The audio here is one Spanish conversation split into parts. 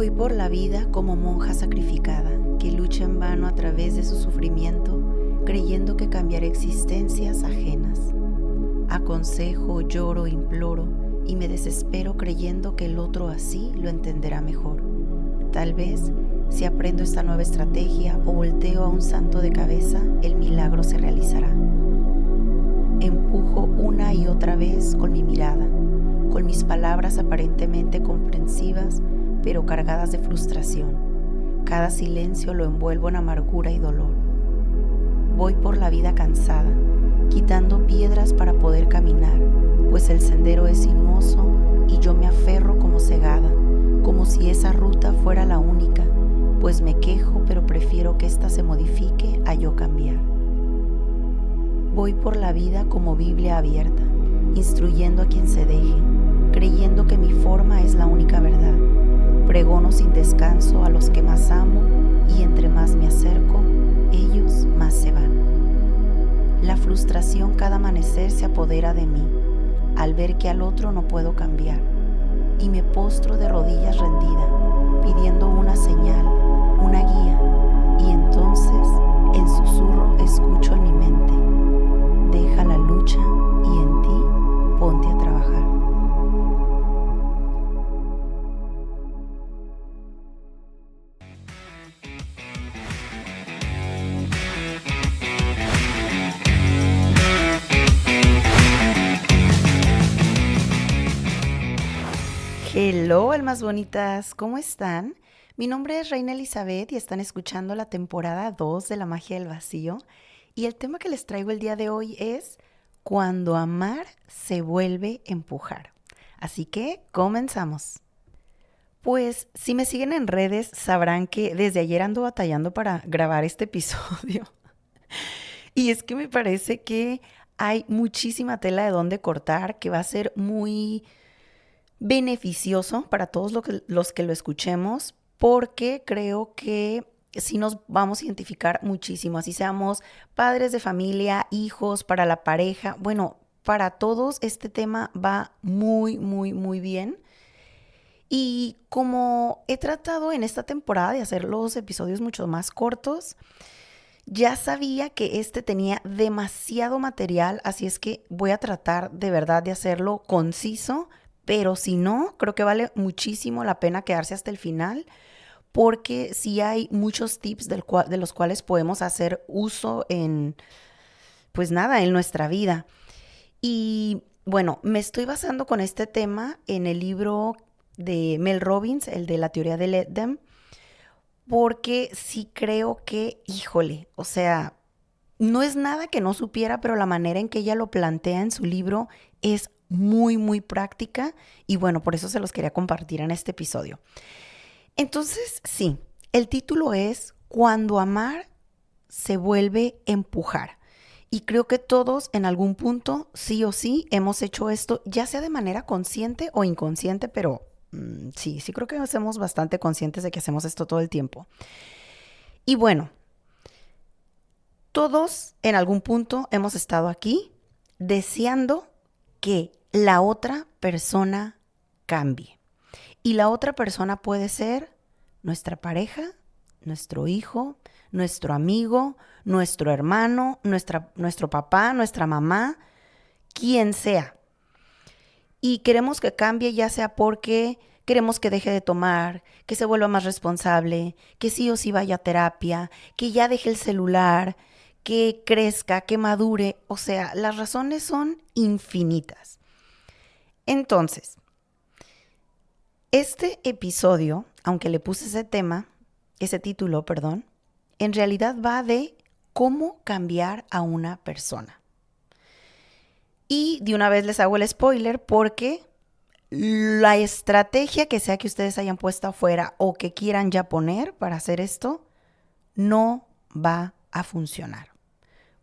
Voy por la vida como monja sacrificada, que lucha en vano a través de su sufrimiento, creyendo que cambiará existencias ajenas. Aconsejo, lloro, imploro, y me desespero creyendo que el otro así lo entenderá mejor. Tal vez, si aprendo esta nueva estrategia o volteo a un santo de cabeza, el milagro se realizará. Empujo una y otra vez con mi mirada, con mis palabras aparentemente comprensivas, pero cargadas de frustración. Cada silencio lo envuelvo en amargura y dolor. Voy por la vida cansada, quitando piedras para poder caminar, pues el sendero es sinuoso y yo me aferro como cegada, como si esa ruta fuera la única, pues me quejo pero prefiero que ésta se modifique a yo cambiar. Voy por la vida como Biblia abierta, instruyendo a quien se deje, creyendo que mi forma es la única verdad. Pregono sin descanso a los que más amo y entre más me acerco, ellos más se van. La frustración cada amanecer se apodera de mí, al ver que al otro no puedo cambiar, y me postro de rodillas rendida, pidiendo una señal, una guía, y entonces en susurro escucho en mi mente: deja la lucha y en ti ponte a trabajar. Hello, almas bonitas, ¿cómo están? Mi nombre es Reina Elizabeth y están escuchando la temporada 2 de La Magia del Vacío. Y el tema que les traigo el día de hoy es cuando amar se vuelve empujar. Así que comenzamos. Pues si me siguen en redes sabrán que desde ayer ando batallando para grabar este episodio. Y es que me parece que hay muchísima tela de dónde cortar, que va a ser muy beneficioso para todos los que lo escuchemos, porque creo que sí nos vamos a identificar muchísimo, así seamos padres de familia, hijos, para la pareja, bueno, para todos este tema va muy, muy, muy bien. Y como he tratado en esta temporada de hacer los episodios mucho más cortos, ya sabía que este tenía demasiado material, así es que voy a tratar de verdad de hacerlo conciso, pero si no, creo que vale muchísimo la pena quedarse hasta el final, porque sí hay muchos tips de los cuales podemos hacer uso pues nada, en nuestra vida. Y bueno, me estoy basando con este tema en el libro de Mel Robbins, el de la teoría de Let Them, porque sí creo que, híjole, o sea, no es nada que no supiera, pero la manera en que ella lo plantea en su libro es muy, muy práctica y bueno, por eso se los quería compartir en este episodio. Entonces, sí, el título es Cuando amar se vuelve empujar. Y creo que todos en algún punto, sí o sí, hemos hecho esto, ya sea de manera consciente o inconsciente, pero sí creo que somos bastante conscientes de que hacemos esto todo el tiempo. Y bueno, todos en algún punto hemos estado aquí deseando que la otra persona cambie. Y la otra persona puede ser nuestra pareja, nuestro hijo, nuestro amigo, nuestro hermano, nuestro papá, nuestra mamá, quien sea. Y queremos que cambie, ya sea porque queremos que deje de tomar, que se vuelva más responsable, que sí o sí vaya a terapia, que ya deje el celular, que crezca, que madure. O sea, las razones son infinitas. Entonces, este episodio, aunque le puse ese título, en realidad va de cómo cambiar a una persona. Y de una vez les hago el spoiler porque la estrategia que sea que ustedes hayan puesto afuera o que quieran ya poner para hacer esto, no va a funcionar.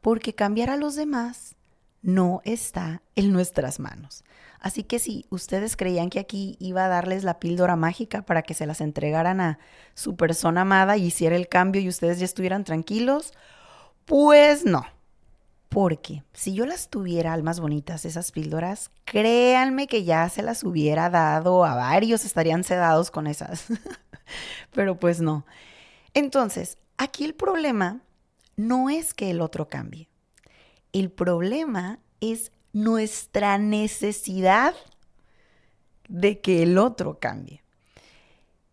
Porque cambiar a los demás no está en nuestras manos. Así que si ustedes creían que aquí iba a darles la píldora mágica para que se las entregaran a su persona amada y hiciera el cambio y ustedes ya estuvieran tranquilos, pues no. Porque si yo las tuviera, almas bonitas, esas píldoras, créanme que ya se las hubiera dado a varios, estarían sedados con esas. Pero pues no. Entonces, aquí el problema no es que el otro cambie. El problema es nuestra necesidad de que el otro cambie.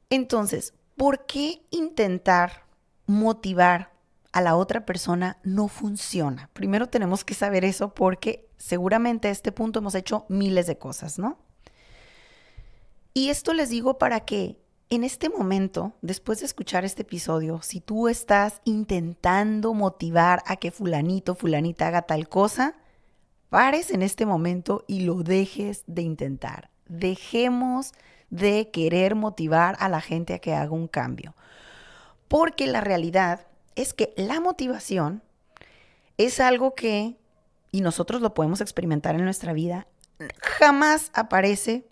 Entonces, ¿por qué intentar motivar a la otra persona no funciona? Primero tenemos que saber eso porque seguramente a este punto hemos hecho miles de cosas, ¿no? Y esto les digo para que en este momento, después de escuchar este episodio, si tú estás intentando motivar a que fulanito, fulanita haga tal cosa, pares en este momento y lo dejes de intentar. Dejemos de querer motivar a la gente a que haga un cambio. Porque la realidad es que la motivación es algo que, y nosotros lo podemos experimentar en nuestra vida, jamás aparece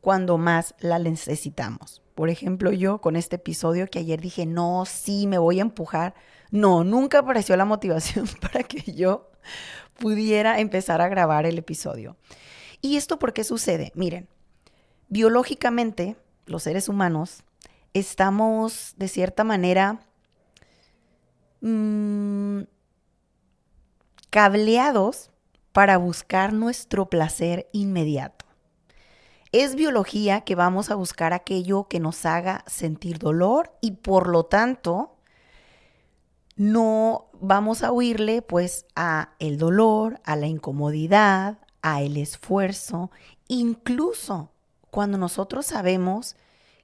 cuando más la necesitamos. Por ejemplo, yo con este episodio que ayer dije, no, sí, me voy a empujar. No, nunca apareció la motivación para que yo pudiera empezar a grabar el episodio. ¿Y esto por qué sucede? Miren, biológicamente, los seres humanos estamos de cierta manera cableados para buscar nuestro placer inmediato. Es biología que vamos a buscar aquello que nos haga sentir dolor y por lo tanto no vamos a huirle pues a el dolor, a la incomodidad, a el esfuerzo, incluso cuando nosotros sabemos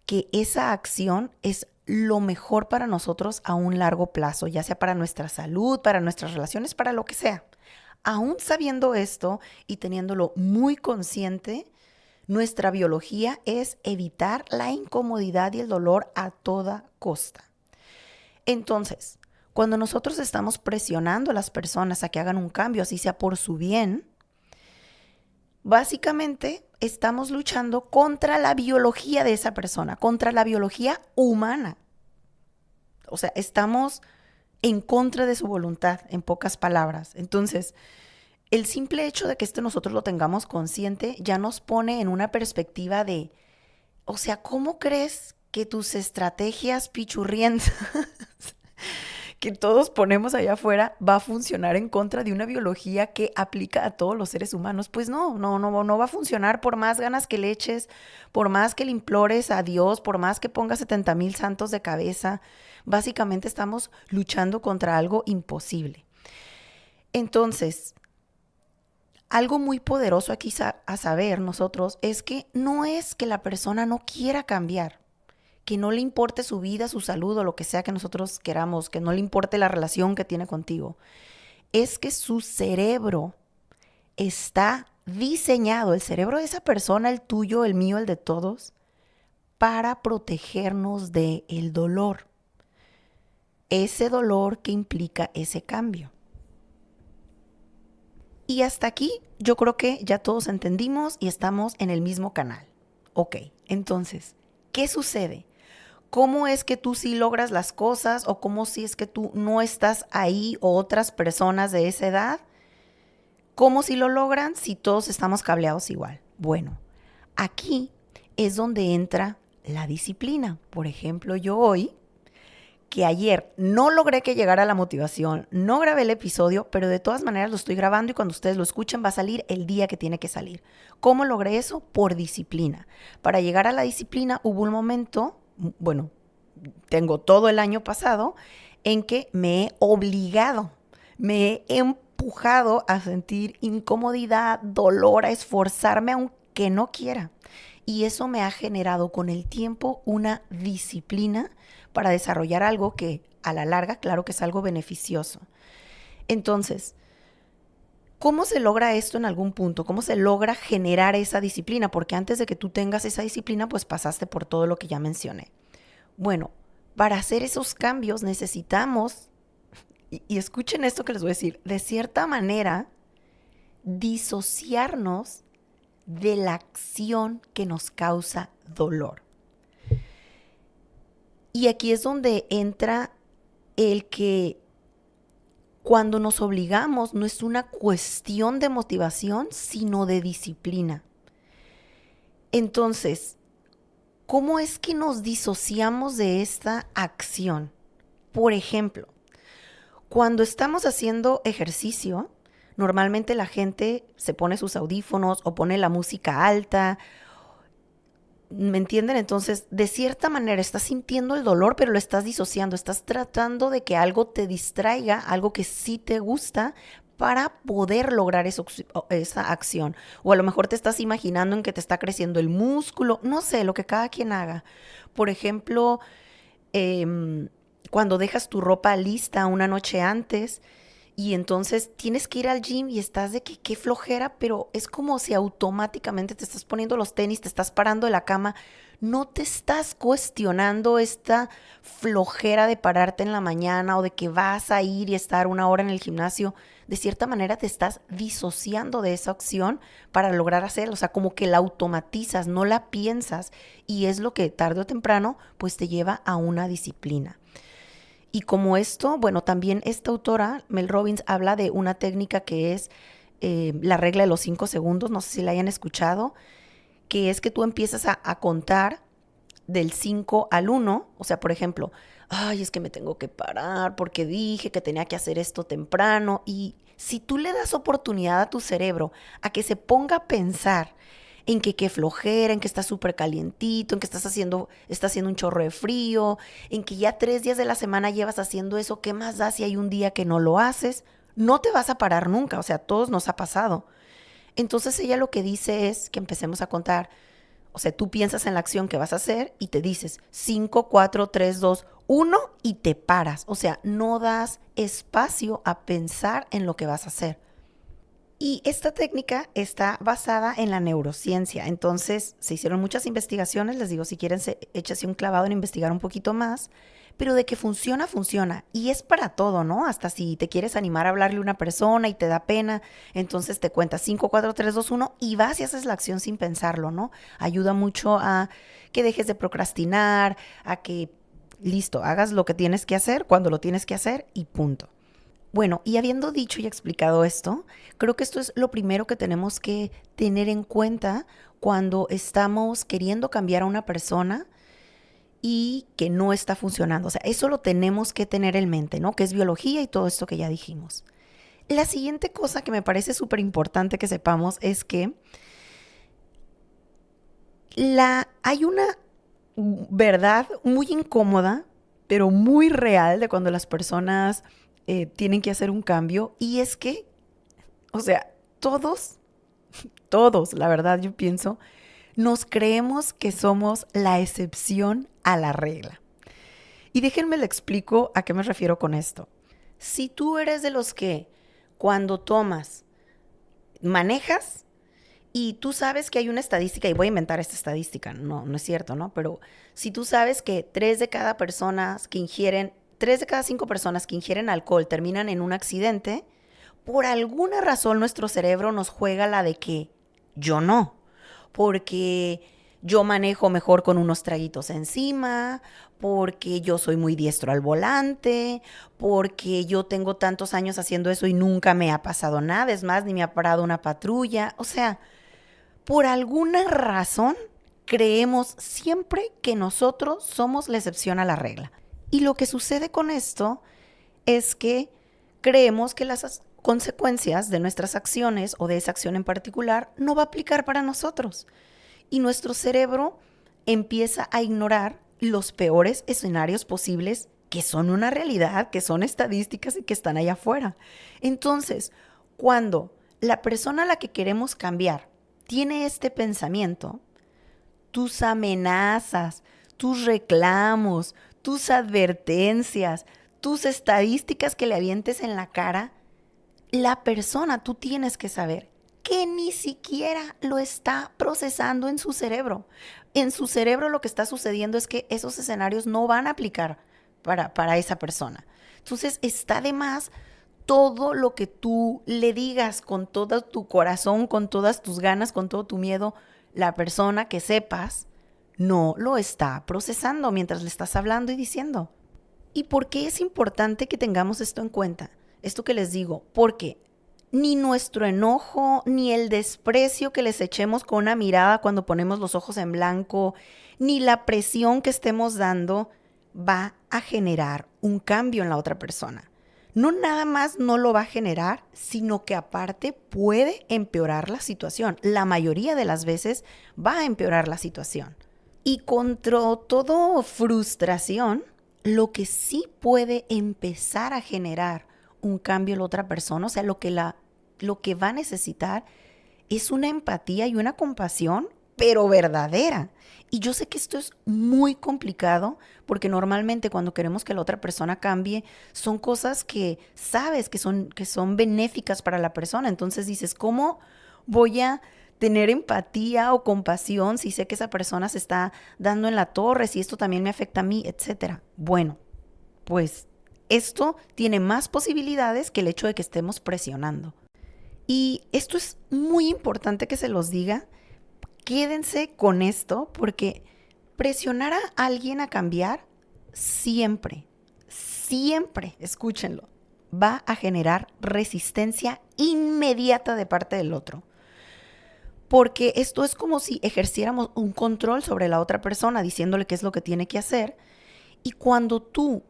que esa acción es lo mejor para nosotros a un largo plazo, ya sea para nuestra salud, para nuestras relaciones, para lo que sea. Aún sabiendo esto y teniéndolo muy consciente, nuestra biología es evitar la incomodidad y el dolor a toda costa. Entonces, cuando nosotros estamos presionando a las personas a que hagan un cambio, así sea por su bien, básicamente estamos luchando contra la biología de esa persona, contra la biología humana. O sea, estamos en contra de su voluntad, en pocas palabras. Entonces, el simple hecho de que esto nosotros lo tengamos consciente ya nos pone en una perspectiva de, o sea, ¿cómo crees que tus estrategias pichurrientas que todos ponemos allá afuera va a funcionar en contra de una biología que aplica a todos los seres humanos? Pues no va a funcionar por más ganas que le eches, por más que le implores a Dios, por más que pongas 70,000 santos de cabeza. Básicamente estamos luchando contra algo imposible. Entonces, algo muy poderoso aquí a saber nosotros es que no es que la persona no quiera cambiar, que no le importe su vida, su salud o lo que sea que nosotros queramos, que no le importe la relación que tiene contigo. Es que su cerebro está diseñado, el cerebro de esa persona, el tuyo, el mío, el de todos, para protegernos del dolor. Ese dolor que implica ese cambio. Y hasta aquí yo creo que ya todos entendimos y estamos en el mismo canal. Ok, entonces, ¿qué sucede? ¿Cómo es que tú sí logras las cosas o cómo si es que tú no estás ahí o otras personas de esa edad? ¿Cómo si lo logran si todos estamos cableados igual? Bueno, aquí es donde entra la disciplina. Por ejemplo, yo hoy, que ayer no logré que llegara la motivación, no grabé el episodio, pero de todas maneras lo estoy grabando y cuando ustedes lo escuchen va a salir el día que tiene que salir. ¿Cómo logré eso? Por disciplina. Para llegar a la disciplina hubo un momento, bueno, tengo todo el año pasado, en que me he obligado, me he empujado a sentir incomodidad, dolor, a esforzarme aunque no quiera. Y eso me ha generado con el tiempo una disciplina para desarrollar algo que a la larga, claro que es algo beneficioso. Entonces, ¿cómo se logra esto en algún punto? ¿Cómo se logra generar esa disciplina? Porque antes de que tú tengas esa disciplina, pues pasaste por todo lo que ya mencioné. Bueno, para hacer esos cambios necesitamos, y escuchen esto que les voy a decir, de cierta manera, disociarnos de la acción que nos causa dolor. Y aquí es donde entra el que cuando nos obligamos no es una cuestión de motivación, sino de disciplina. Entonces, ¿Cómo es que nos disociamos de esta acción? Por ejemplo, cuando estamos haciendo ejercicio, normalmente la gente se pone sus audífonos o pone la música alta. ¿Me entienden? Entonces, de cierta manera estás sintiendo el dolor, pero lo estás disociando. Estás tratando de que algo te distraiga, algo que sí te gusta, para poder lograr esa acción. O a lo mejor te estás imaginando en que te está creciendo el músculo. No sé, lo que cada quien haga. Por ejemplo, cuando dejas tu ropa lista una noche antes y entonces tienes que ir al gym y estás de que qué flojera, pero es como si automáticamente te estás poniendo los tenis, te estás parando de la cama, no te estás cuestionando esta flojera de pararte en la mañana o de que vas a ir y estar una hora en el gimnasio. De cierta manera te estás disociando de esa acción para lograr hacerlo, o sea, como que la automatizas, no la piensas y es lo que tarde o temprano pues te lleva a una disciplina. Y como esto, bueno, también esta autora, Mel Robbins, habla de una técnica que es la regla de los 5 segundos, no sé si la hayan escuchado, que es que tú empiezas a contar del 5 al 1, o sea, por ejemplo, ay, es que me tengo que parar porque dije que tenía que hacer esto temprano. Y si tú le das oportunidad a tu cerebro a que se ponga a pensar en que qué flojera, en que está súper calientito, en que está haciendo un chorro de frío, en que ya 3 días de la semana llevas haciendo eso, ¿qué más da si hay un día que no lo haces? No te vas a parar nunca, o sea, a todos nos ha pasado. Entonces ella lo que dice es que empecemos a contar. O sea, tú piensas en la acción que vas a hacer y te dices 5, 4, 3, 2, 1 y te paras. O sea, no das espacio a pensar en lo que vas a hacer. Y esta técnica está basada en la neurociencia. Entonces, se hicieron muchas investigaciones. Les digo, si quieren, échase un clavado en investigar un poquito más. Pero de que funciona, funciona. Y es para todo, ¿no? Hasta si te quieres animar a hablarle a una persona y te da pena, entonces te cuentas 5, 4, 3, 2, 1 y vas y haces la acción sin pensarlo, ¿no? Ayuda mucho a que dejes de procrastinar, a que, listo, hagas lo que tienes que hacer cuando lo tienes que hacer y punto. Bueno, y habiendo dicho y explicado esto, creo que esto es lo primero que tenemos que tener en cuenta cuando estamos queriendo cambiar a una persona y que no está funcionando. O sea, eso lo tenemos que tener en mente, ¿no? Que es biología y todo esto que ya dijimos. La siguiente cosa que me parece súper importante que sepamos es que hay una verdad muy incómoda, pero muy real de cuando las personas tienen que hacer un cambio. Y es que, o sea, todos, la verdad yo pienso, nos creemos que somos la excepción a la regla. Y déjenme le explico a qué me refiero con esto. Si tú eres de los que cuando manejas y tú sabes que hay una estadística, y voy a inventar esta estadística, no es cierto, ¿no? Pero si tú sabes que 3 de cada 5 personas que ingieren alcohol terminan en un accidente, por alguna razón nuestro cerebro nos juega la de que yo no, porque yo manejo mejor con unos traguitos encima, porque yo soy muy diestro al volante, porque yo tengo tantos años haciendo eso y nunca me ha pasado nada, es más, ni me ha parado una patrulla. O sea, por alguna razón creemos siempre que nosotros somos la excepción a la regla. Y lo que sucede con esto es que creemos que las consecuencias de nuestras acciones o de esa acción en particular no va a aplicar para nosotros. Y nuestro cerebro empieza a ignorar los peores escenarios posibles que son una realidad, que son estadísticas y que están allá afuera. Entonces, cuando la persona a la que queremos cambiar tiene este pensamiento, tus amenazas, tus reclamos, tus advertencias, tus estadísticas que le avientes en la cara, la persona, tú tienes que saber que ni siquiera lo está procesando en su cerebro. En su cerebro lo que está sucediendo es que esos escenarios no van a aplicar para esa persona. Entonces está de más todo lo que tú le digas con todo tu corazón, con todas tus ganas, con todo tu miedo. La persona que sepas no lo está procesando mientras le estás hablando y diciendo. ¿Y por qué es importante que tengamos esto en cuenta? Esto que les digo, porque ni nuestro enojo, ni el desprecio que les echemos con una mirada cuando ponemos los ojos en blanco, ni la presión que estemos dando va a generar un cambio en la otra persona. No nada más no lo va a generar, sino que aparte puede empeorar la situación. La mayoría de las veces va a empeorar la situación. Y contra todo frustración, lo que sí puede empezar a generar un cambio en la otra persona, o sea, lo que va a necesitar es una empatía y una compasión, pero verdadera. Y yo sé que esto es muy complicado porque normalmente cuando queremos que la otra persona cambie, son cosas que sabes que son benéficas para la persona. Entonces dices, ¿cómo voy a tener empatía o compasión si sé que esa persona se está dando en la torre, si esto también me afecta a mí, etcétera? Bueno, pues esto tiene más posibilidades que el hecho de que estemos presionando. Y esto es muy importante que se los diga. Quédense con esto porque presionar a alguien a cambiar siempre, siempre, escúchenlo, va a generar resistencia inmediata de parte del otro. Porque esto es como si ejerciéramos un control sobre la otra persona diciéndole qué es lo que tiene que hacer. Y cuando tú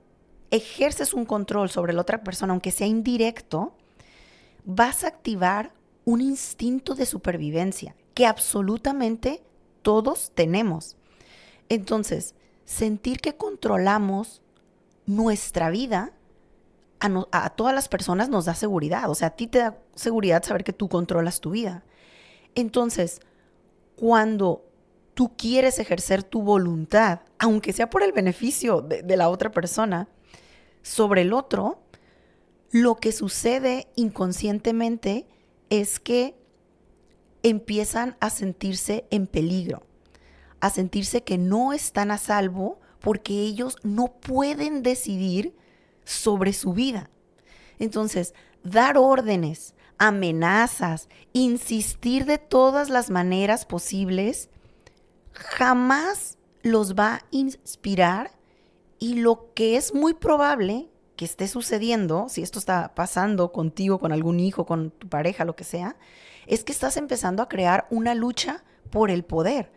ejerces un control sobre la otra persona, aunque sea indirecto, vas a activar un instinto de supervivencia que absolutamente todos tenemos. Entonces, sentir que controlamos nuestra vida a todas las personas nos da seguridad. O sea, a ti te da seguridad saber que tú controlas tu vida. Entonces, cuando tú quieres ejercer tu voluntad, aunque sea por el beneficio de la otra persona, sobre el otro, lo que sucede inconscientemente es que empiezan a sentirse en peligro, a sentirse que no están a salvo porque ellos no pueden decidir sobre su vida. Entonces, dar órdenes, amenazas, insistir de todas las maneras posibles, jamás los va a inspirar y lo que es muy probable que esté sucediendo, si esto está pasando contigo, con algún hijo, con tu pareja, lo que sea, es que estás empezando a crear una lucha por el poder,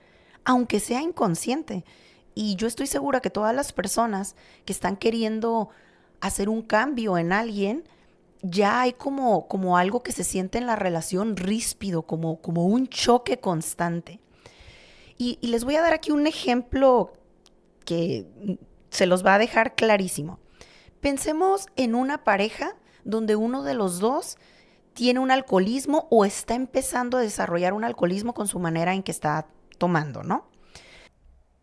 aunque sea inconsciente. Y yo estoy segura que todas las personas que están queriendo hacer un cambio en alguien, ya hay como algo que se siente en la relación ríspido, como un choque constante. Y les voy a dar aquí un ejemplo que se los va a dejar clarísimo. Pensemos en una pareja donde uno de los dos tiene un alcoholismo o está empezando a desarrollar un alcoholismo con su manera en que está tomando, ¿no?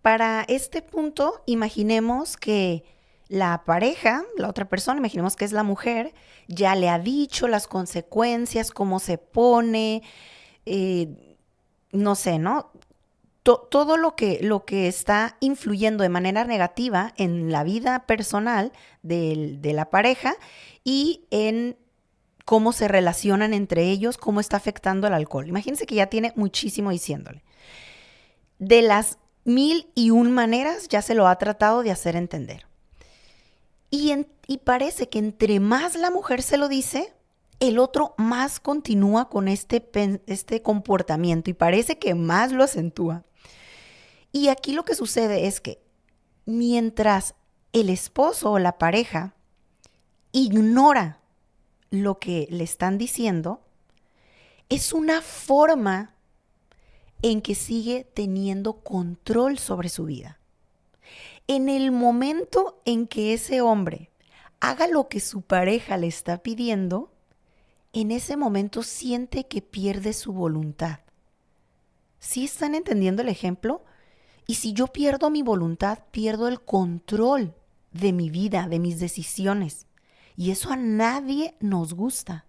Para este punto, imaginemos que la pareja, la otra persona, imaginemos que es la mujer, ya le ha dicho las consecuencias, cómo se pone, no sé, ¿no? Todo lo que está influyendo de manera negativa en la vida personal de la pareja y en cómo se relacionan entre ellos, cómo está afectando el alcohol. Imagínense que ya tiene muchísimo diciéndole. De las 1001 maneras ya se lo ha tratado de hacer entender. Y parece que entre más la mujer se lo dice, el otro más continúa con este comportamiento y parece que más lo acentúa. Y aquí lo que sucede es que mientras el esposo o la pareja ignora lo que le están diciendo, es una forma en que sigue teniendo control sobre su vida. En el momento en que ese hombre haga lo que su pareja le está pidiendo, en ese momento siente que pierde su voluntad. ¿Sí están entendiendo el ejemplo? Y si yo pierdo mi voluntad, pierdo el control de mi vida, de mis decisiones. Y eso a nadie nos gusta.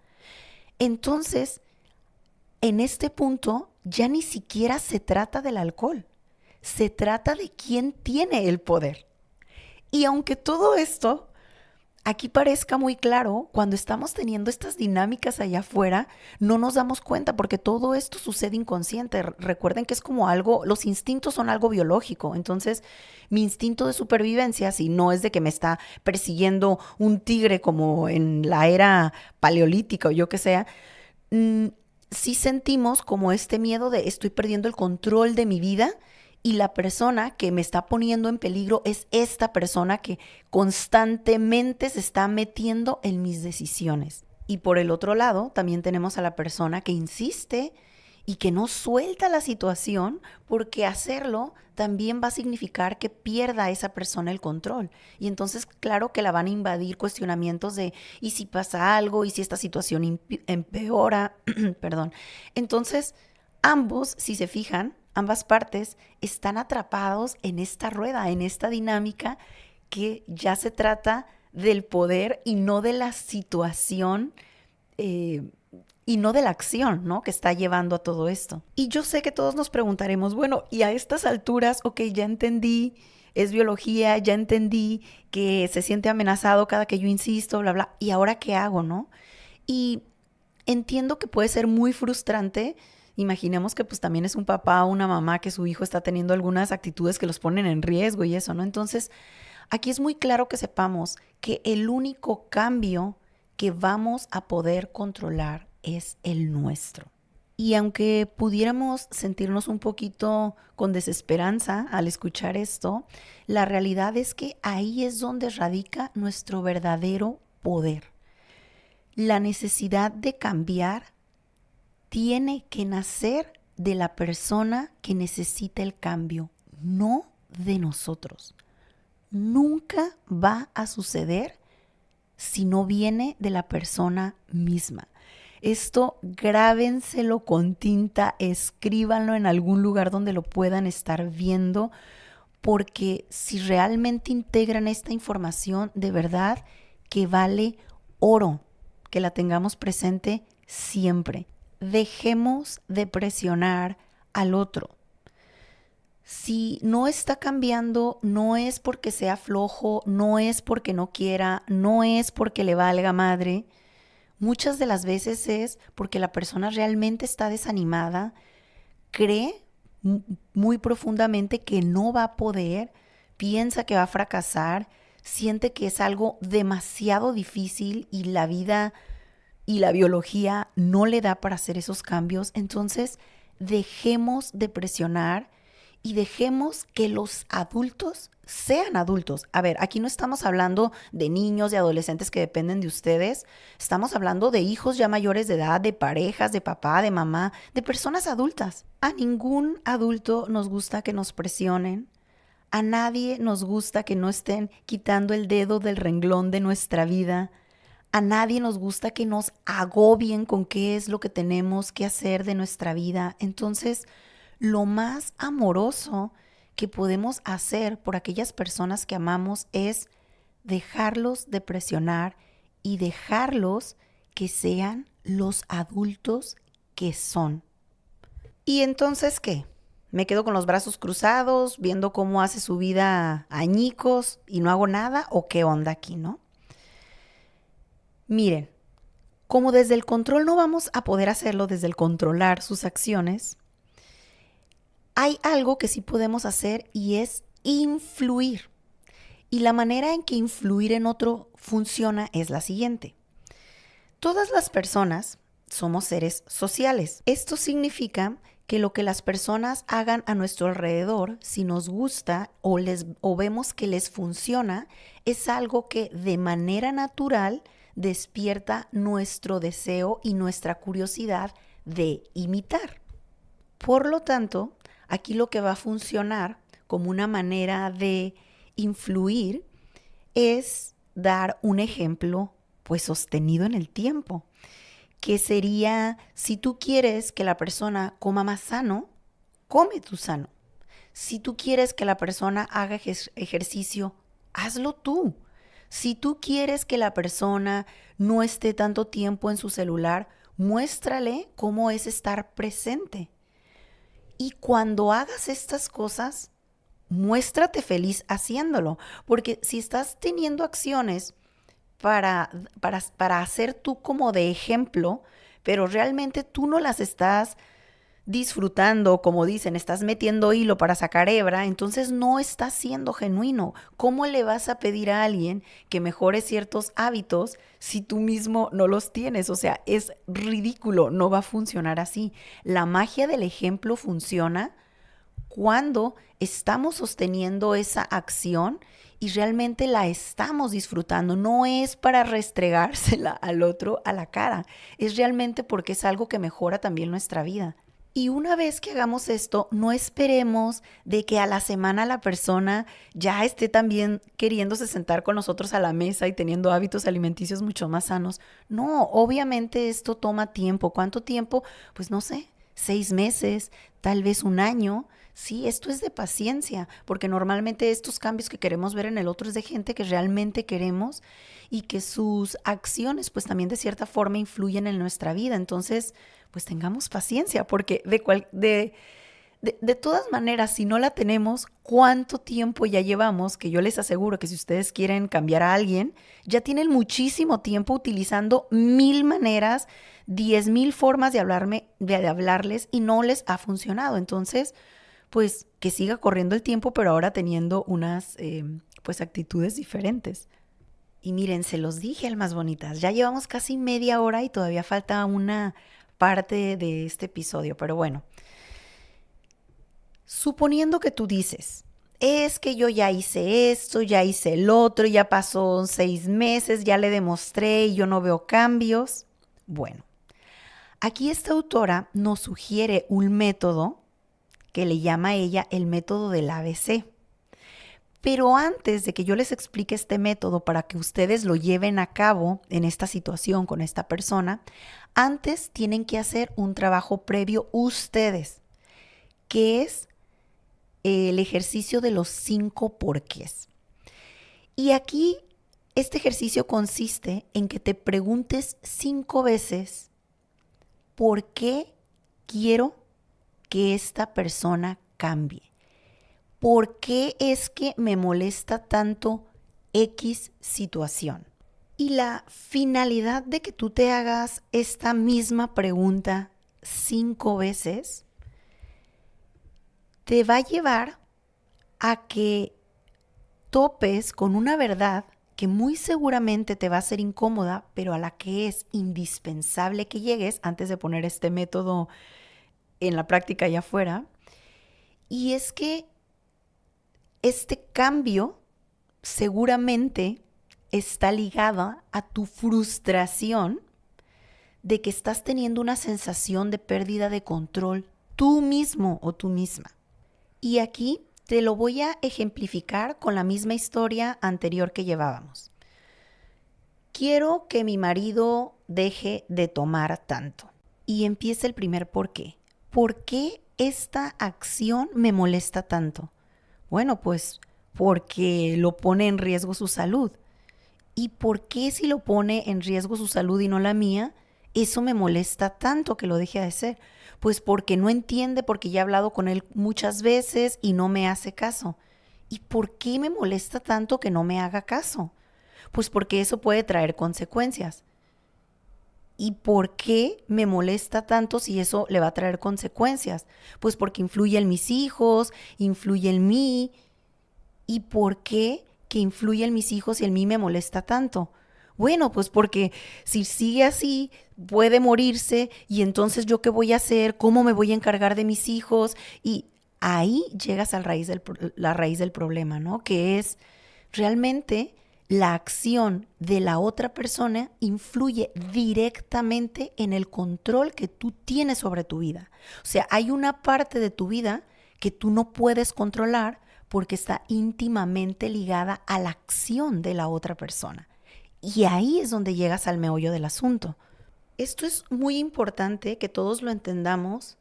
Entonces, en este punto, ya ni siquiera se trata del alcohol. Se trata de quién tiene el poder. Y aunque todo esto aquí parezca muy claro, cuando estamos teniendo estas dinámicas allá afuera, no nos damos cuenta porque todo esto sucede inconsciente. Recuerden que es como algo, los instintos son algo biológico. Entonces, mi instinto de supervivencia, si no es de que me está persiguiendo un tigre como en la era paleolítica o yo que sea, mm, sí sentimos como este miedo de estoy perdiendo el control de mi vida y la persona que me está poniendo en peligro es esta persona que constantemente se está metiendo en mis decisiones. Y por el otro lado, también tenemos a la persona que insiste y que no suelta la situación porque hacerlo también va a significar que pierda a esa persona el control. Y entonces, claro que la van a invadir cuestionamientos de ¿y si pasa algo? ¿Y si esta situación empeora? Perdón. Entonces, ambos, si se fijan, ambas partes están atrapados en esta rueda, en esta dinámica que ya se trata del poder y no de la situación eh, y no de la acción, ¿no? Que está llevando a todo esto. Y yo sé que todos nos preguntaremos, bueno, y a estas alturas, ok, ya entendí, es biología, ya entendí que se siente amenazado cada que yo insisto, bla, bla, ¿y ahora qué hago, no? Y entiendo que puede ser muy frustrante. Imaginemos que pues también es un papá o una mamá que su hijo está teniendo algunas actitudes que los ponen en riesgo y eso, ¿no? Entonces, aquí es muy claro que sepamos que el único cambio que vamos a poder controlar es el nuestro. Y aunque pudiéramos sentirnos un poquito con desesperanza al escuchar esto, la realidad es que ahí es donde radica nuestro verdadero poder. La necesidad de cambiar tiene que nacer de la persona que necesita el cambio, no de nosotros. Nunca va a suceder si no viene de la persona misma. Esto grábenselo con tinta, escríbanlo en algún lugar donde lo puedan estar viendo, porque si realmente integran esta información, de verdad que vale oro, que la tengamos presente siempre. Dejemos de presionar al otro. Si no está cambiando, no es porque sea flojo, no es porque no quiera, no es porque le valga madre. Muchas de las veces es porque la persona realmente está desanimada, cree muy profundamente que no va a poder, piensa que va a fracasar, siente que es algo demasiado difícil y la vida y la biología no le da para hacer esos cambios. Entonces, dejemos de presionar y dejemos que los adultos sean adultos. A ver, aquí no estamos hablando de niños, de adolescentes que dependen de ustedes. Estamos hablando de hijos ya mayores de edad, de parejas, de papá, de mamá, de personas adultas. A ningún adulto nos gusta que nos presionen. A nadie nos gusta que no estén quitando el dedo del renglón de nuestra vida. A nadie nos gusta que nos agobien con qué es lo que tenemos que hacer de nuestra vida. Entonces, lo más amoroso que podemos hacer por aquellas personas que amamos es dejarlos de presionar y dejarlos que sean los adultos que son. ¿Y entonces qué? ¿Me quedo con los brazos cruzados viendo cómo hace su vida añicos y no hago nada? ¿O qué onda aquí, no? Miren, como desde el control no vamos a poder hacerlo, desde el controlar sus acciones, hay algo que sí podemos hacer y es influir. Y la manera en que influir en otro funciona es la siguiente. Todas las personas somos seres sociales. Esto significa que lo que las personas hagan a nuestro alrededor, si nos gusta o vemos que les funciona, es algo que de manera natural despierta nuestro deseo y nuestra curiosidad de imitar. Por lo tanto, aquí lo que va a funcionar como una manera de influir es dar un ejemplo pues sostenido en el tiempo, que sería si tú quieres que la persona coma más sano, come tú sano. Si tú quieres que la persona haga ejercicio, hazlo tú. Si tú quieres que la persona no esté tanto tiempo en su celular, muéstrale cómo es estar presente. Y cuando hagas estas cosas, muéstrate feliz haciéndolo. Porque si estás teniendo acciones para hacer tú como de ejemplo, pero realmente tú no las estás disfrutando, como dicen, estás metiendo hilo para sacar hebra, entonces no estás siendo genuino. ¿Cómo le vas a pedir a alguien que mejore ciertos hábitos si tú mismo no los tienes? O sea, es ridículo, no va a funcionar así. La magia del ejemplo funciona cuando estamos sosteniendo esa acción y realmente la estamos disfrutando. No es para restregársela al otro a la cara, es realmente porque es algo que mejora también nuestra vida. Y una vez que hagamos esto, no esperemos de que a la semana la persona ya esté también queriéndose sentar con nosotros a la mesa y teniendo hábitos alimenticios mucho más sanos. No, obviamente esto toma tiempo. ¿Cuánto tiempo? Pues no sé, 6 meses, tal vez un año. Sí, esto es de paciencia, porque normalmente estos cambios que queremos ver en el otro es de gente que realmente queremos y que sus acciones pues también de cierta forma influyen en nuestra vida. Entonces, pues tengamos paciencia, porque de todas maneras, si no la tenemos, ¿cuánto tiempo ya llevamos? Que yo les aseguro que si ustedes quieren cambiar a alguien, ya tienen muchísimo tiempo utilizando 1000 maneras, 10,000 formas de hablarles y no les ha funcionado. Entonces, pues que siga corriendo el tiempo, pero ahora teniendo unas pues actitudes diferentes. Y miren, se los dije, almas bonitas, ya llevamos casi media hora y todavía falta una parte de este episodio, pero bueno, suponiendo que tú dices, es que yo ya hice esto, ya hice el otro, ya pasó 6 meses, ya le demostré y yo no veo cambios. Bueno, aquí esta autora nos sugiere un método que le llama ella el método del ABC. Pero antes de que yo les explique este método para que ustedes lo lleven a cabo en esta situación con esta persona, antes tienen que hacer un trabajo previo ustedes, que es el ejercicio de los 5 porqués. Y aquí este ejercicio consiste en que te preguntes 5 veces por qué quiero que esta persona cambie. ¿Por qué es que me molesta tanto X situación? Y la finalidad de que tú te hagas esta misma pregunta 5 veces te va a llevar a que topes con una verdad que muy seguramente te va a ser incómoda, pero a la que es indispensable que llegues antes de poner este método en la práctica allá afuera. Y es que este cambio seguramente está ligada a tu frustración de que estás teniendo una sensación de pérdida de control tú mismo o tú misma. Y aquí te lo voy a ejemplificar con la misma historia anterior que llevábamos. Quiero que mi marido deje de tomar tanto. Y empieza el primer por qué. ¿Por qué esta acción me molesta tanto? Bueno, pues porque lo pone en riesgo su salud. ¿Y por qué si lo pone en riesgo su salud y no la mía, eso me molesta tanto que lo deje de hacer? Pues porque no entiende, porque ya he hablado con él muchas veces y no me hace caso. ¿Y por qué me molesta tanto que no me haga caso? Pues porque eso puede traer consecuencias. ¿Y por qué me molesta tanto si eso le va a traer consecuencias? Pues porque influye en mis hijos, influye en mí. ¿Y por qué que influye en mis hijos y en mí me molesta tanto? Bueno, pues porque si sigue así, puede morirse y entonces yo qué voy a hacer, cómo me voy a encargar de mis hijos y ahí llegas a la raíz del problema, ¿no? Que es realmente la acción de la otra persona influye directamente en el control que tú tienes sobre tu vida. O sea, hay una parte de tu vida que tú no puedes controlar porque está íntimamente ligada a la acción de la otra persona. Y ahí es donde llegas al meollo del asunto. Esto es muy importante que todos lo entendamos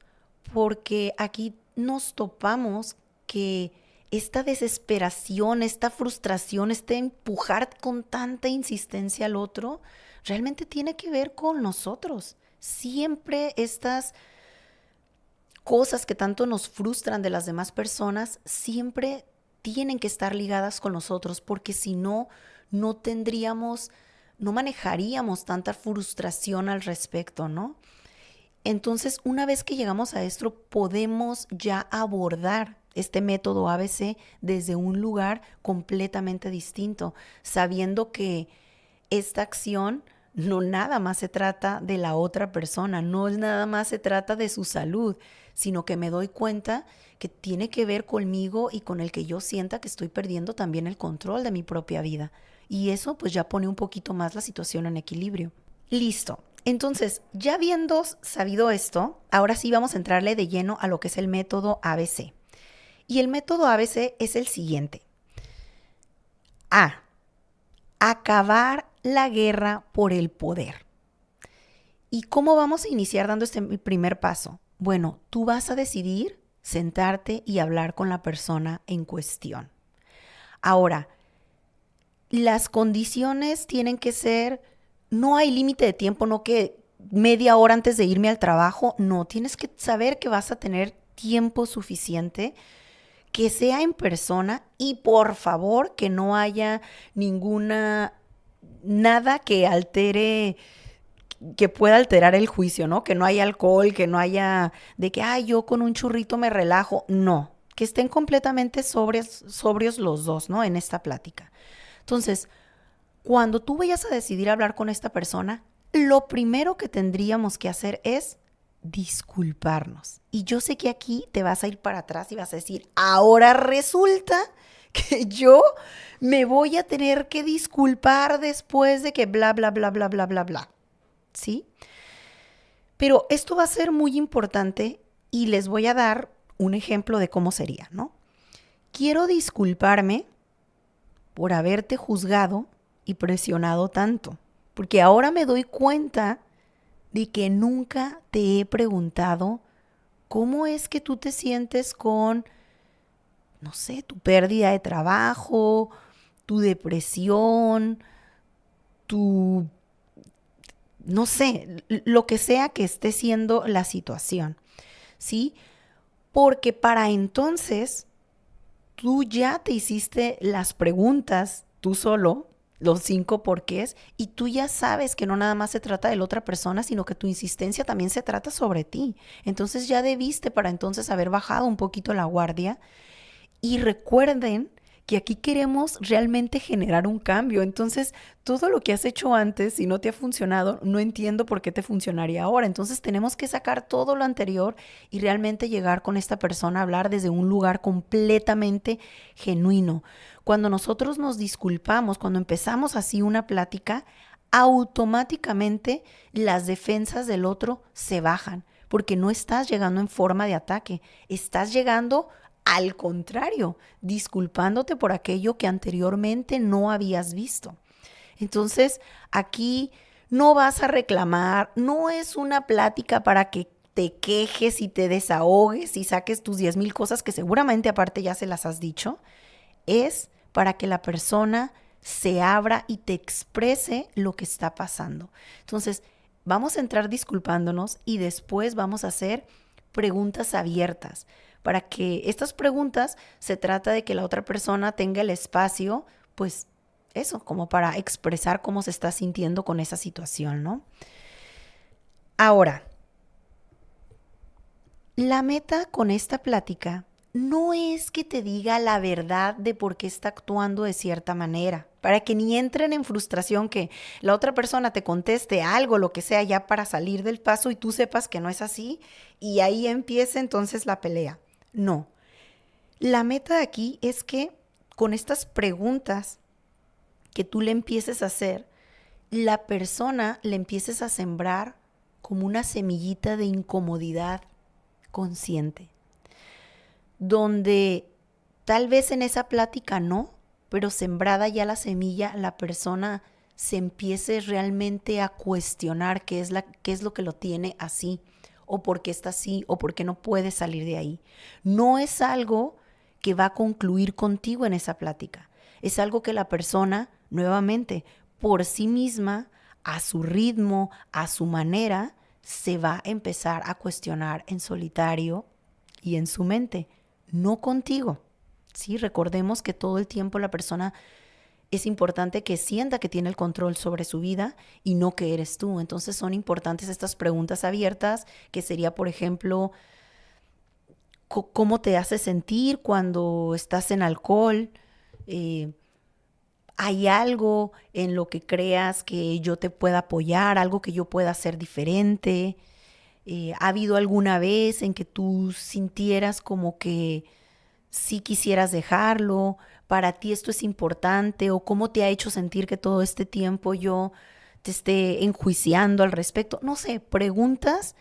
porque aquí nos topamos que esta desesperación, esta frustración, este empujar con tanta insistencia al otro, realmente tiene que ver con nosotros. Siempre estas cosas que tanto nos frustran de las demás personas, siempre tienen que estar ligadas con nosotros, porque si no, no tendríamos, no manejaríamos tanta frustración al respecto, ¿no? Entonces, una vez que llegamos a esto, podemos ya abordar este método ABC desde un lugar completamente distinto, sabiendo que esta acción no nada más se trata de la otra persona, no nada más se trata de su salud, sino que me doy cuenta que tiene que ver conmigo y con el que yo sienta que estoy perdiendo también el control de mi propia vida. Y eso pues ya pone un poquito más la situación en equilibrio. Listo. Entonces, ya habiendo sabido esto, ahora sí vamos a entrarle de lleno a lo que es el método ABC. Y el método ABC es el siguiente. A. Acabar la guerra por el poder. ¿Y cómo vamos a iniciar dando este primer paso? Bueno, tú vas a decidir sentarte y hablar con la persona en cuestión. Ahora, las condiciones tienen que ser, no hay límite de tiempo, no que media hora antes de irme al trabajo, no, tienes que saber que vas a tener tiempo suficiente, que sea en persona y por favor que no haya nada que altere, que pueda alterar el juicio, ¿no? Que no haya alcohol, que no haya de que, ay, yo con un churrito me relajo, no, que estén completamente sobrios los dos, ¿no? En esta plática. Entonces, cuando tú vayas a decidir hablar con esta persona, lo primero que tendríamos que hacer es disculparnos. Y yo sé que aquí te vas a ir para atrás y vas a decir, ahora resulta que yo me voy a tener que disculpar después de que bla, bla, bla, bla, bla, bla, bla. ¿Sí? Pero esto va a ser muy importante y les voy a dar un ejemplo de cómo sería, ¿no? Quiero disculparme por haberte juzgado y presionado tanto, porque ahora me doy cuenta de que nunca te he preguntado cómo es que tú te sientes con, no sé, tu pérdida de trabajo, tu depresión, tu, no sé, lo que sea que esté siendo la situación, ¿sí? Porque para entonces tú ya te hiciste las preguntas tú solo, los 5 porqués, y tú ya sabes que no nada más se trata de la otra persona, sino que tu insistencia también se trata sobre ti. Entonces ya debiste para entonces haber bajado un poquito la guardia. Y recuerden que aquí queremos realmente generar un cambio. Entonces, todo lo que has hecho antes, si no te ha funcionado, no entiendo por qué te funcionaría ahora. Entonces, tenemos que sacar todo lo anterior y realmente llegar con esta persona a hablar desde un lugar completamente genuino. Cuando nosotros nos disculpamos, cuando empezamos así una plática, automáticamente las defensas del otro se bajan, porque no estás llegando en forma de ataque, estás llegando al contrario, disculpándote por aquello que anteriormente no habías visto. Entonces, aquí no vas a reclamar, no es una plática para que te quejes y te desahogues y saques tus 10,000 cosas que seguramente aparte ya se las has dicho. Es para que la persona se abra y te exprese lo que está pasando. Entonces, vamos a entrar disculpándonos y después vamos a hacer preguntas abiertas. Para que estas preguntas se trata de que la otra persona tenga el espacio, pues eso, como para expresar cómo se está sintiendo con esa situación, ¿no? Ahora, la meta con esta plática no es que te diga la verdad de por qué está actuando de cierta manera, para que ni entren en frustración que la otra persona te conteste algo, lo que sea, ya para salir del paso y tú sepas que no es así y ahí empieza entonces la pelea. No, la meta de aquí es que con estas preguntas que tú le empieces a hacer, la persona le empieces a sembrar como una semillita de incomodidad consciente, donde tal vez en esa plática no, pero sembrada ya la semilla, la persona se empiece realmente a cuestionar qué es lo que lo tiene así, o por qué está así, o por qué no puede salir de ahí. No es algo que va a concluir contigo en esa plática. Es algo que la persona, nuevamente, por sí misma, a su ritmo, a su manera, se va a empezar a cuestionar en solitario y en su mente, no contigo. Sí, recordemos que todo el tiempo la persona es importante que sienta que tiene el control sobre su vida y no que eres tú. Entonces son importantes estas preguntas abiertas, que sería, por ejemplo, ¿cómo te hace sentir cuando estás en alcohol? Eh, ¿Hay algo en lo que creas que yo te pueda apoyar, algo que yo pueda hacer diferente? ¿Ha habido alguna vez en que tú sintieras como que si quisieras dejarlo, para ti esto es importante, o cómo te ha hecho sentir que todo este tiempo yo te esté enjuiciando al respecto? No sé, preguntas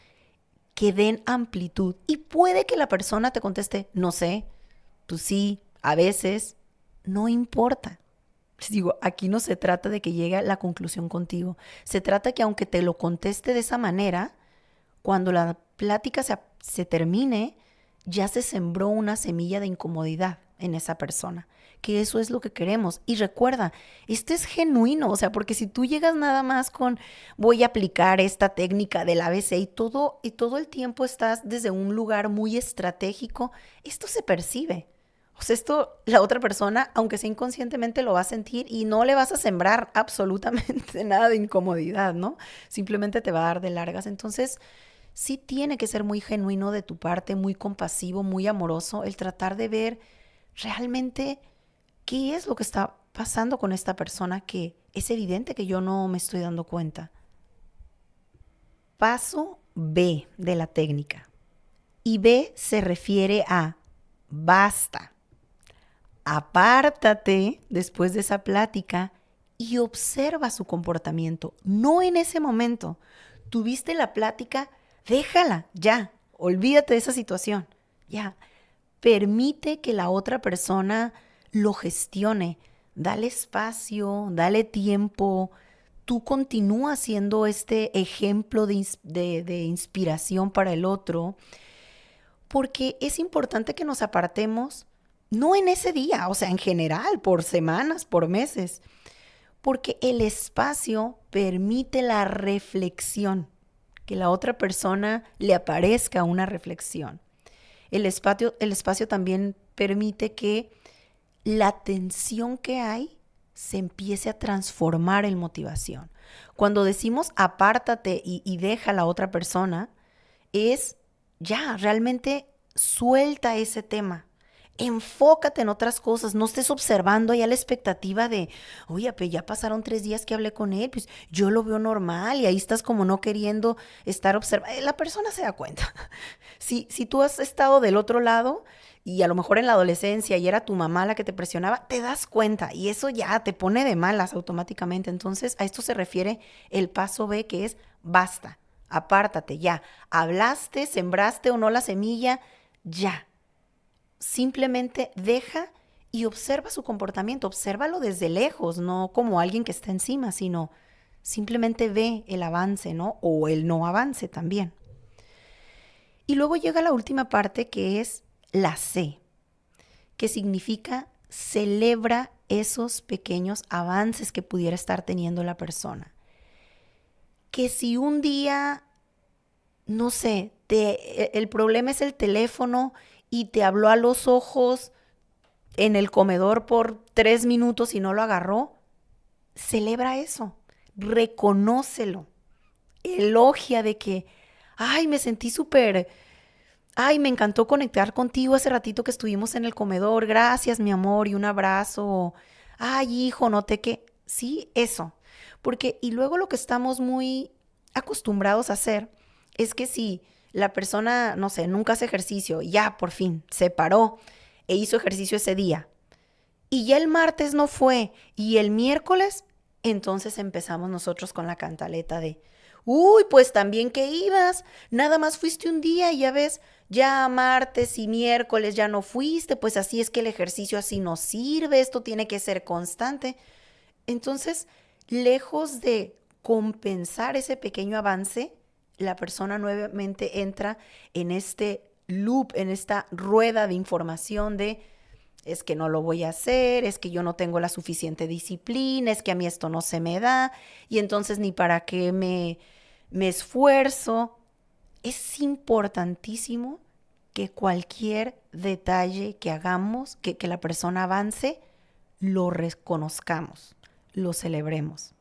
que den amplitud. Y puede que la persona te conteste, no sé, pues sí, a veces, no importa. Les digo, aquí no se trata de que llegue a la conclusión contigo. Se trata que aunque te lo conteste de esa manera, cuando la plática se termine, ya se sembró una semilla de incomodidad en esa persona, que eso es lo que queremos. Y recuerda, esto es genuino, o sea, porque si tú llegas nada más con voy a aplicar esta técnica del ABC y todo el tiempo estás desde un lugar muy estratégico, esto se percibe. O sea, esto la otra persona, aunque sea inconscientemente, lo va a sentir y no le vas a sembrar absolutamente nada de incomodidad, ¿no? Simplemente te va a dar de largas. Entonces, sí tiene que ser muy genuino de tu parte, muy compasivo, muy amoroso, el tratar de ver realmente qué es lo que está pasando con esta persona que es evidente que yo no me estoy dando cuenta. Paso B de la técnica. Y B se refiere a basta. Apártate después de esa plática y observa su comportamiento. No en ese momento. Tuviste la plática, déjala, ya. Olvídate de esa situación. Ya. Permite que la otra persona lo gestione. Dale espacio, dale tiempo. Tú continúa siendo este ejemplo de inspiración para el otro, porque es importante que nos apartemos, no en ese día, o sea, en general, por semanas, por meses, porque el espacio permite la reflexión, que la otra persona le aparezca una reflexión. El espacio también permite que la tensión que hay se empiece a transformar en motivación. Cuando decimos apártate y deja a la otra persona, es ya, realmente suelta ese tema. Enfócate en otras cosas, no estés observando ya la expectativa de, oye, pero ya pasaron 3 días que hablé con él, pues yo lo veo normal y ahí estás como no queriendo estar observando. La persona se da cuenta. Si tú has estado del otro lado y a lo mejor en la adolescencia y era tu mamá la que te presionaba, te das cuenta y eso ya te pone de malas automáticamente. Entonces a esto se refiere el paso B, que es basta, apártate, ya. Hablaste, sembraste o no la semilla, ya. Simplemente deja y observa su comportamiento, obsérvalo desde lejos, no como alguien que está encima, sino simplemente ve el avance, ¿no? O el no avance también. Y luego llega la última parte, que es la C, que significa celebra esos pequeños avances que pudiera estar teniendo la persona. Que si un día, no sé, el problema es el teléfono y te habló a los ojos en el comedor por 3 minutos y no lo agarró, celebra eso, reconócelo, elogia de que, ay, me sentí súper, ay, me encantó conectar contigo hace ratito que estuvimos en el comedor, gracias mi amor y un abrazo, ay hijo, noté que, sí, eso, porque y luego lo que estamos muy acostumbrados a hacer es que si la persona, no sé, nunca hace ejercicio, ya por fin se paró e hizo ejercicio ese día, y ya el martes no fue y el miércoles, entonces empezamos nosotros con la cantaleta de, uy, pues también que ibas, nada más fuiste un día y ya ves, ya martes y miércoles ya no fuiste, pues así es que el ejercicio así no sirve, esto tiene que ser constante. Entonces, lejos de compensar ese pequeño avance, la persona nuevamente entra en este loop, en esta rueda de información de es que no lo voy a hacer, es que yo no tengo la suficiente disciplina, es que a mí esto no se me da y entonces ni para qué me esfuerzo. Es importantísimo que cualquier detalle que hagamos, que la persona avance, lo reconozcamos, lo celebremos.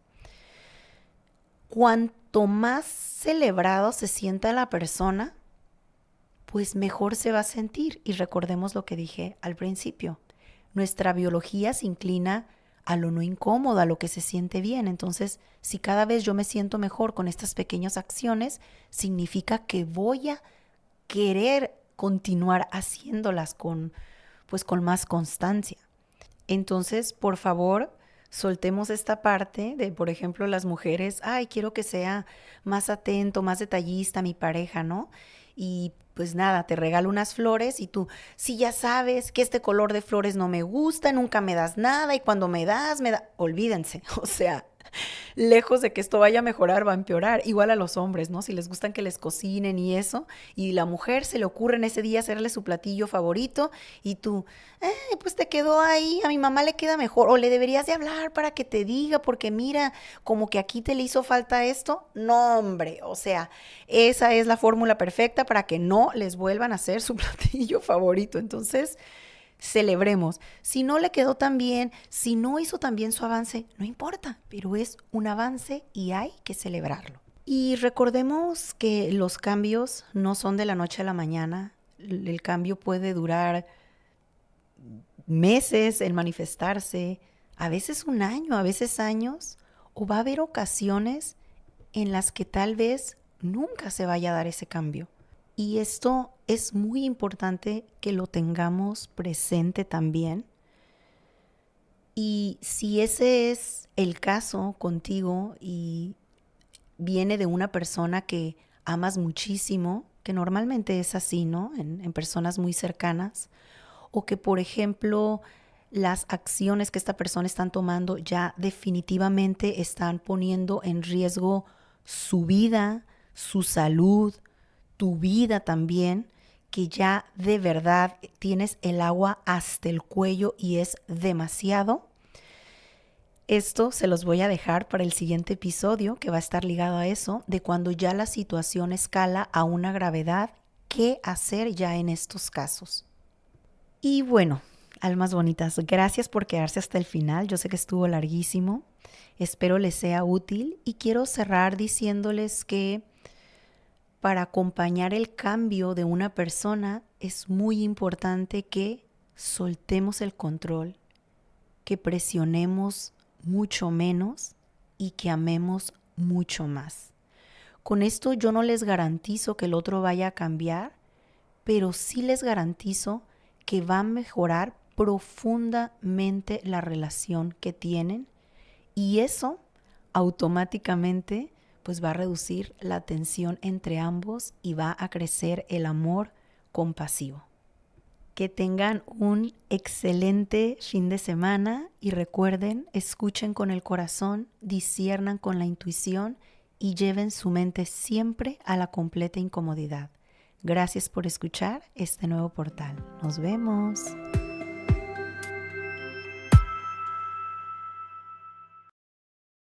Cuanto más celebrado se sienta la persona, pues mejor se va a sentir. Y recordemos lo que dije al principio. Nuestra biología se inclina a lo no incómodo, a lo que se siente bien. Entonces, si cada vez yo me siento mejor con estas pequeñas acciones, significa que voy a querer continuar haciéndolas con más constancia. Entonces, por favor, soltemos esta parte de, por ejemplo, las mujeres, ay, quiero que sea más atento, más detallista mi pareja, ¿no? Y pues nada, te regalo unas flores y tú, sí, ya sabes que este color de flores no me gusta, nunca me das nada y cuando me das, olvídense, o sea, lejos de que esto vaya a mejorar, va a empeorar. Igual a los hombres, ¿no? Si les gustan que les cocinen y eso, y la mujer se le ocurre en ese día hacerle su platillo favorito, y tú, pues te quedó ahí, a mi mamá le queda mejor, o le deberías de hablar para que te diga, porque mira, como que aquí te le hizo falta esto. No, hombre, o sea, esa es la fórmula perfecta para que no les vuelvan a hacer su platillo favorito. Entonces, celebremos. Si no le quedó tan bien, si no hizo tan bien su avance, no importa, pero es un avance y hay que celebrarlo. Y recordemos que los cambios no son de la noche a la mañana. El cambio puede durar meses en manifestarse, a veces un año, a veces años, o va a haber ocasiones en las que tal vez nunca se vaya a dar ese cambio. Y esto es muy importante que lo tengamos presente también. Y si ese es el caso contigo y viene de una persona que amas muchísimo, que normalmente es así, ¿no? En personas muy cercanas, o que, por ejemplo, las acciones que esta persona está tomando ya definitivamente están poniendo en riesgo su vida, su salud, tu vida también, que ya de verdad tienes el agua hasta el cuello y es demasiado. Esto se los voy a dejar para el siguiente episodio, que va a estar ligado a eso, de cuando ya la situación escala a una gravedad, qué hacer ya en estos casos. Y bueno, almas bonitas, gracias por quedarse hasta el final. Yo sé que estuvo larguísimo, espero les sea útil y quiero cerrar diciéndoles que para acompañar el cambio de una persona es muy importante que soltemos el control, que presionemos mucho menos y que amemos mucho más. Con esto yo no les garantizo que el otro vaya a cambiar, pero sí les garantizo que va a mejorar profundamente la relación que tienen y eso automáticamente pues va a reducir la tensión entre ambos y va a crecer el amor compasivo. Que tengan un excelente fin de semana y recuerden, escuchen con el corazón, disciernan con la intuición y lleven su mente siempre a la completa incomodidad. Gracias por escuchar este nuevo portal. Nos vemos.